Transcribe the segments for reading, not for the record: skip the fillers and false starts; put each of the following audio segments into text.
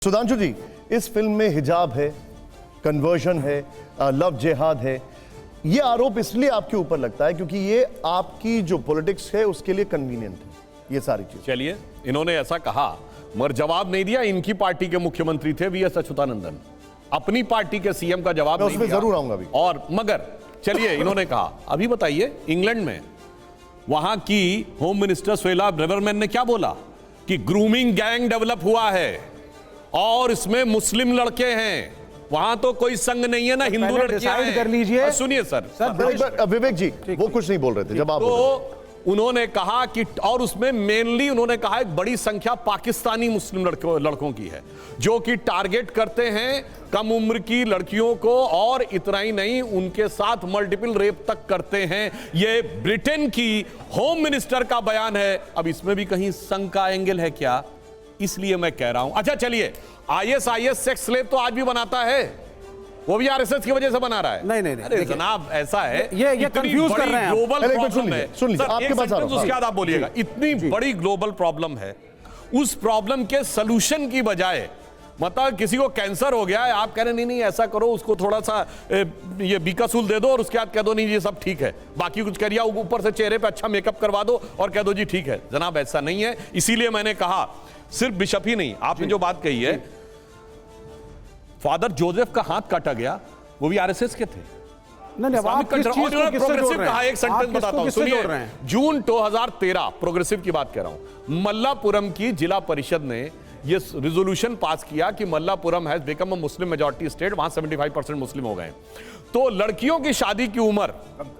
सुधांशु जी, इस फिल्म में हिजाब है, कन्वर्जन है, लव जिहाद है। ये आरोप इसलिए आपके ऊपर लगता है क्योंकि ये आपकी जो पॉलिटिक्स है उसके लिए कन्वीनियंट है ये सारी चीज। चलिए, इन्होंने ऐसा कहा मगर जवाब नहीं दिया। इनकी पार्टी के मुख्यमंत्री थे वीएस अच्युतानंदन, अपनी पार्टी के सीएम का जवाब नहीं दिया। जरूर आऊंगा अभी। और मगर चलिए, इन्होंने कहा अभी बताइए, इंग्लैंड में वहां की होम मिनिस्टर सुएला ब्रेवरमैन ने क्या बोला कि ग्रूमिंग गैंग डेवलप हुआ है और इसमें मुस्लिम लड़के हैं। वहां तो कोई संग नहीं है ना हिंदू लड़कियां हैं। कर लीजिए। सुनिए सर, विवेक जी वो कुछ नहीं बोल रहे थे जब आप तो उन्होंने कहा कि, और उसमें मेनली उन्होंने कहा एक बड़ी संख्या पाकिस्तानी मुस्लिम लड़कों की है जो कि टारगेट करते हैं कम उम्र की लड़कियों को, और इतना ही नहीं उनके साथ मल्टीपल रेप तक करते हैं। ये ब्रिटेन की होम मिनिस्टर का बयान है। अब इसमें भी कहीं संघ का एंगल है क्या? इसलिए मैं कह रहा हूं। अच्छा चलिए, आईएसआईएस सेक्स स्लेव तो आज भी बनाता है, वो भी आरएसएस की वजह से बना रहा है। नहीं, अरे जनाब, ऐसा है ये कंफ्यूज कर रहे हैं। ग्लोबल प्रॉब्लम है। सुन लीजिए, आपके पास उसके बाद आप बोलिएगा। इतनी बड़ी ग्लोबल प्रॉब्लम है, उस प्रॉब्लम के सलूशन की बजाय, मतलब किसी को कैंसर हो गया है, आप कह रहे नहीं नहीं ऐसा करो, उसको थोड़ा सा ये बीकासूल दे दो और उसके बाद कह दो नहीं ये सब ठीक है, बाकी कुछ करिए, ऊपर से चेहरे पे अच्छा मेकअप करवा दो और कह दो जी ठीक है। जनाब ऐसा नहीं है। इसीलिए मैंने कहा सिर्फ बिशप ही नहीं, आपने जो बात कही है, फादर जोसेफ का हाथ काटा गया, वो भी आरएसएस के थे। प्रोग्रेसिव कहा, एक सेंटेंस बताता हूं, सुनिए। जून 2013 प्रोग्रेसिव की बात कर रहा हूं, मल्लापुरम की जिला परिषद ने ये रिजोल्यूशन पास किया कि Malappuram has become a Muslim majority state, वहां 75% मुस्लिम हो गए। तो लड़कियों की शादी की उम्र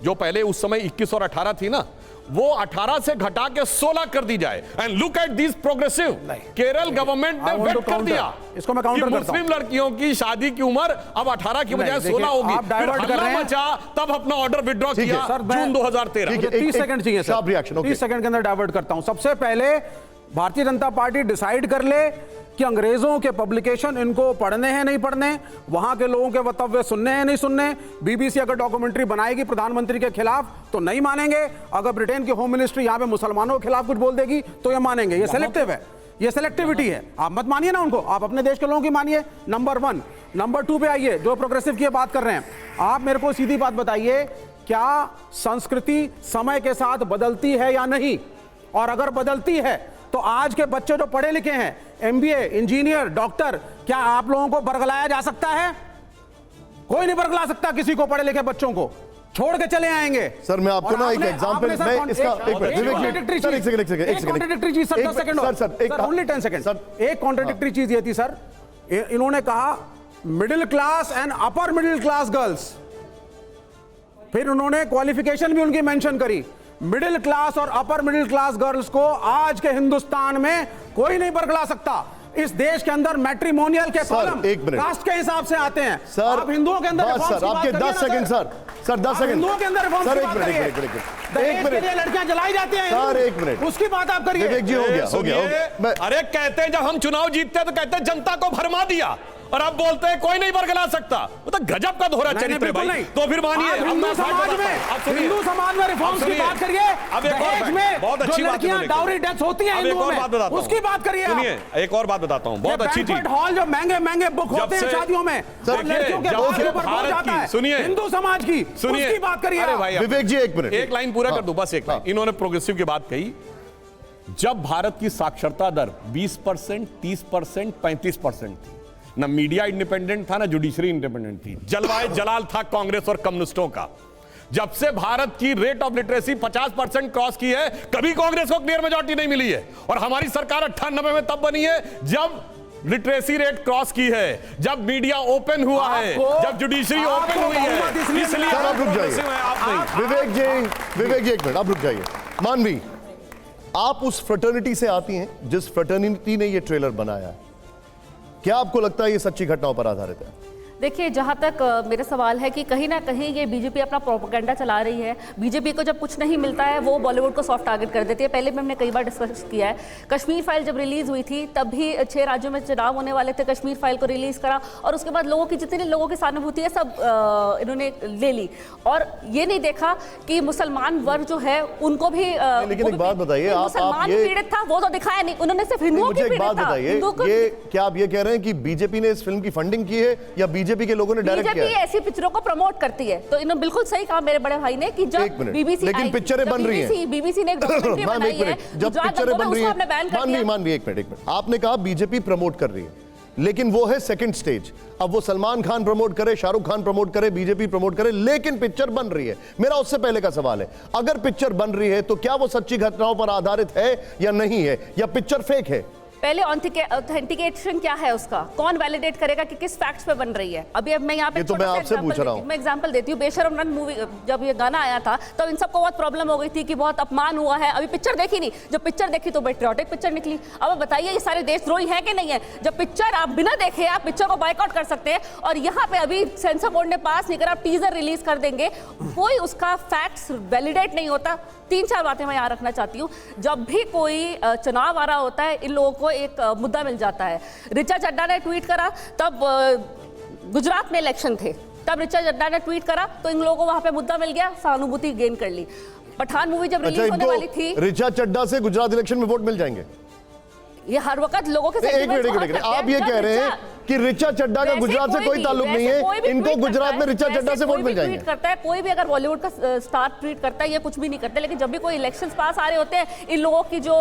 जो पहले उस समय 21 और 18 थी ना, वो 18 से घटा के 16 कर दी जाए। And look at this progressive, Kerala government ने वेट कर दिया। इसको मैं काउंटर करता हूं। मुस्लिम लड़कियों की शादी की उम्र अब 18 की बजाय 16 होगी। फिर हल्ला मचा, तब अपना ऑर्डर विड्रॉ किया जून 2013। 30 सेकंड चाहिए सर, 30 सेकंड के अंदर डाइवर्ट करता हूं। सबसे पहले भारतीय जनता पार्टी डिसाइड कर ले कि अंग्रेजों के पब्लिकेशन इनको पढ़ने हैं नहीं पढ़ने, वहां के लोगों के वक्तव्य सुनने हैं नहीं सुनने। बीबीसी अगर डॉक्यूमेंट्री बनाएगी प्रधानमंत्री के खिलाफ तो नहीं मानेंगे, अगर ब्रिटेन की होम मिनिस्ट्री यहां पे मुसलमानों के खिलाफ कुछ बोल देगी तो ये मानेंगे। ये सेलेक्टिव है, ये सेलेक्टिविटी है। आप मत मानिए ना उनको, आप अपने देश के लोगों की मानिए। नंबर 1। नंबर 2 पे आइए, जो प्रोग्रेसिव की बात कर रहे हैं, आप मेरे को सीधी बात बताइए, क्या संस्कृति समय के साथ बदलती है या नहीं? और अगर बदलती है तो आज के बच्चे जो पढ़े लिखे हैं, एमबीए, इंजीनियर, डॉक्टर, क्या आप लोगों को बरगलाया जा सकता है? कोई नहीं बरगला सकता किसी को, पढ़े लिखे बच्चों को छोड़ के चले आएंगे। सर मैं आपको ना एक एग्जांपल, मैं इसका कॉन्ट्रडिक्टरी चीज सर, 10 सेकंड ओनली 10 सेकंड। एक कॉन्ट्रडिक्टरी चीज ये थी सर, इन्होंने कहा middle class and upper middle class girls, फिर उन्होंने क्वालिफिकेशन भी उनकी मेंशन करी। मिडिल क्लास और अपर मिडिल क्लास गर्ल्स को आज के हिंदुस्तान में कोई नहीं बरगला सकता। इस देश के अंदर मैट्रिमोनियल के कॉलम कास्ट के हिसाब से आते हैं। सर आप हिंदुओं के अंदर सर आपके 10 सेकंड सर 10 सेकंड हिंदुओं के अंदर सर, एक मिनट लड़कियां जलाई जाती हैं सर, 1 मिनट उसकी बात आप करिए। विवेक जी हो गया। अरे कहते हैं जब हम चुनाव जीतते हैं तो कहते हैं जनता को भरमा दिया, और अब बोलते हैं कोई नहीं बरगला सकता। वो तो गजब का दोहरा चरित्र है भाई। तो फिर मानिए, हिंदू समाज में रिफॉर्म्स की बात करिए। अब एक और बहुत अच्छी बात, डाउरी डेथ होती है हिंदुओं में, उसकी बात करिए। सुनिए, एक और बात बताता हूं, बहुत अच्छी चीज। हॉल जो महंगे बुक होते हैं शादियों में, लड़कियों के भारत की, सुनिए हिंदू समाज की, उसकी बात करिए। अरे भाई विवेक जी, 1 मिनट, एक लाइन पूरा कर दो बस, एक लाइन। इन्होंने प्रोग्रेसिव की बात कही, जब भारत की साक्षरता दर 20%, 30%, 35% थी, ना मीडिया इंडिपेंडेंट था, ना जुडिशरी इंडिपेंडेंट थी, जलवाए जलाल था कांग्रेस और कम्युनिस्टों का। जब से भारत की रेट ऑफ लिटरेसी 50% क्रॉस की है, कभी कांग्रेस को क्लियर मेजॉरिटी नहीं मिली है। और हमारी सरकार 98 में तब बनी है जब लिटरेसी रेट क्रॉस की है, जब मीडिया ओपन हुआ है, जब जुडिशरी ओपन हुई है। इसलिए आप रुक जाइए। विवेक जी 1 मिनट आप रुक जाइए। मानवी, आप उस फ्रेटर्निटी से आती हैं जिस फ्रेटर्निटी ने ये ट्रेलर बनाया है, क्या आपको लगता है ये सच्ची घटनाओं पर आधारित है? देखिए, जहाँ तक मेरा सवाल है कि कहीं ना कहीं ये बीजेपी अपना प्रोपेगेंडा चला रही है। बीजेपी को जब कुछ नहीं मिलता है वो बॉलीवुड को सॉफ्ट टारगेट कर देती है। पहले भी हमने कई बार डिस्कस किया है, कश्मीर फाइल जब रिलीज हुई थी तब भी 6 राज्यों में चुनाव होने वाले थे, कश्मीर फाइल को रिलीज करा और उसके बाद लोगों की जितनी लोगों की सहानुभूति है सब इन्होंने ले ली और ये नहीं देखा कि मुसलमान वर्ग जो है उनको भी लेकिन एक बात बताइए, आप मुसलमान ये पीड़ित था वो तो दिखाया नहीं, उन्होंने सिर्फ हिंदुओं की मुझे एक पीड़ित बात था। बताइए, ये क्या आप ये कह रहे हैं कि बीजेपी ने इस फिल्म की फंडिंग की है या बीजेपी के लोगों ने डायरेक्ट किया बीजेपी है? ऐसी पिक्चरों को प्रमोट करती है, तो इन्होंने बिल्कुल सही कहा मेरे बड़े भाई ने कि जब एक मिनट, बीबीसी लेकिन पिक्चरें बन रही हैं। बीबीसी ने एक डॉक्यूमेंट्री मैम, बनाई एक है, मिनट, जब गुजरात पिक्चरें दंगों बन में रही उसको आपने बैन कर दिया। मान ली एक मिनट, आपने कहा बीजेपी प्रमोट कर रही है, लेकिन वो है सेकंड स्टेज। अब वो सलमान खान प्रमोट करे, शाहरुख खान प्रमोट करे, बीजेपी प्रमोट करे, लेकिन पिक्चर बन रही है। मेरा उससे पहले का सवाल है, अगर पिक्चर बन रही है तो क्या वो सच्ची घटनाओं पर आधारित है या नहीं है, या पिक्चर फेक है? पहले ऑथेंटिकेशन क्या है उसका, कौन वैलिडेट करेगा कि किस फैक्ट्स पे बन रही है। अभी अब मैं यहाँ पे ये तो मैं आपसे पूछ रहा हूँ। मैं एग्जांपल देती हूँ। बेशरम रन मूवी जब ये गाना आया था तो इन सबको बहुत प्रॉब्लम हो गई थी कि बहुत अपमान हुआ है। अभी पिक्चर देखी नहीं, जब पिक्चर देखी तो पेट्रियोटिक पिक्चर निकली। अब बताइए ये सारे देशद्रोही है कि नहीं है? जब पिक्चर आप बिना देखे आप पिक्चर को बॉयकॉट कर सकते हैं और यहाँ पे अभी सेंसर बोर्ड ने पास नहीं करा, आप टीजर रिलीज कर देंगे, कोई उसका फैक्ट्स वैलिडेट नहीं होता। 3-4 बातें मैं यहाँ रखना चाहती हूँ। जब भी कोई चुनाव आ रहा होता है इन लोगों को एक मुद्दा मिल जाता है। ऋचा चड्ढा ने ट्वीट करा तब गुजरात में इलेक्शन थे, तब ऋचा चड्ढा ने ट्वीट करा तो इन लोगों को वहां पे मुद्दा मिल गया, सहानुभूति गेन कर ली। पठान मूवी जब रिलीज होने वाली थी, ऋचा चड्ढा से गुजरात इलेक्शन में वोट मिल जाएंगे? ये हर वक्त लोगों के एक मिनट, आप ये कह रहे हैं कि ऋचा चड्ढा का गुजरात से कोई ताल्लुक नहीं है, इनको गुजरात में ऋचा चड्ढा से वोट मिल जाएंगे? ट्वीट करता है कोई भी, अगर बॉलीवुड का स्टार ट्वीट करता है ये कुछ भी नहीं करते, लेकिन जब भी कोई इलेक्शंस पास आ रहे होते हैं इन लोगों की जो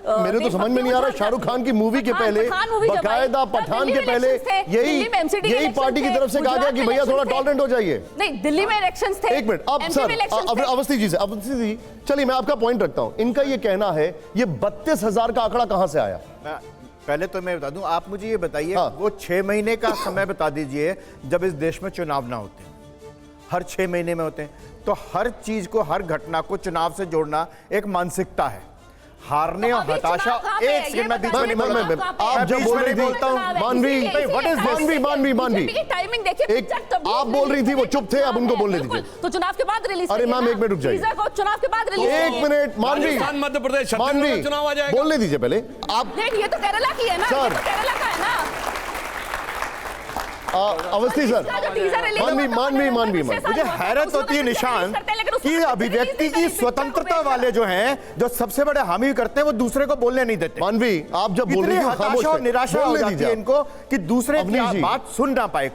मेरे तो समझ में नहीं आ रहा, शाहरुख खान की मूवी के पहले, बाकायदा पठान के पहले यही पार्टी की तरफ से कहा गया कि भैया थोड़ा टॉलरेंट हो जाइए। नहीं, दिल्ली में इलेक्शंस थे। एक मिनट, अब सर अवस्थी जी, चलिए मैं आपका पॉइंट रखता हूं। इनका ये कहना है ये 32,000 का आंकड़ा कहां से आया? पहले तो मैं बता दूं, आप मुझे ये बताइए, हाँ। वो 6 महीने का समय बता दीजिए जब इस देश में चुनाव ना होते, हर 6 महीने में होते हैं, तो हर चीज को, हर घटना को चुनाव से जोड़ना एक मानसिकता है। हारने और हताशा, एक सेकंड में बीच में नहीं बोलता, आप जब बोल रही थी मानवी टाइमिंग देखिए, आप बोल रही थी वो चुप थे, अब उनको बोलने दीजिए। तो चुनाव के बाद रिलीज, अरे मैम एक मिनट रुक जाइए, चुनाव के बाद रिलीज, एक मिनट मानवी, मध्य प्रदेश चुनाव आ जाएगा, बोलने दीजिए पहले आप। ये तो केरला की है ना, सर केरला का है ना। अवस्थी सर, मानवी मुझे हैरत होती है निशान कि अभिव्यक्ति की स्वतंत्रता वाले जो हैं, जो सबसे बड़े हामी करते हैं, वो दूसरे को बोलने नहीं देते। मानवी आप जब बोल रही हताशा और निराशा हो जाती है इनको कि दूसरे की बात सुन ना पाए।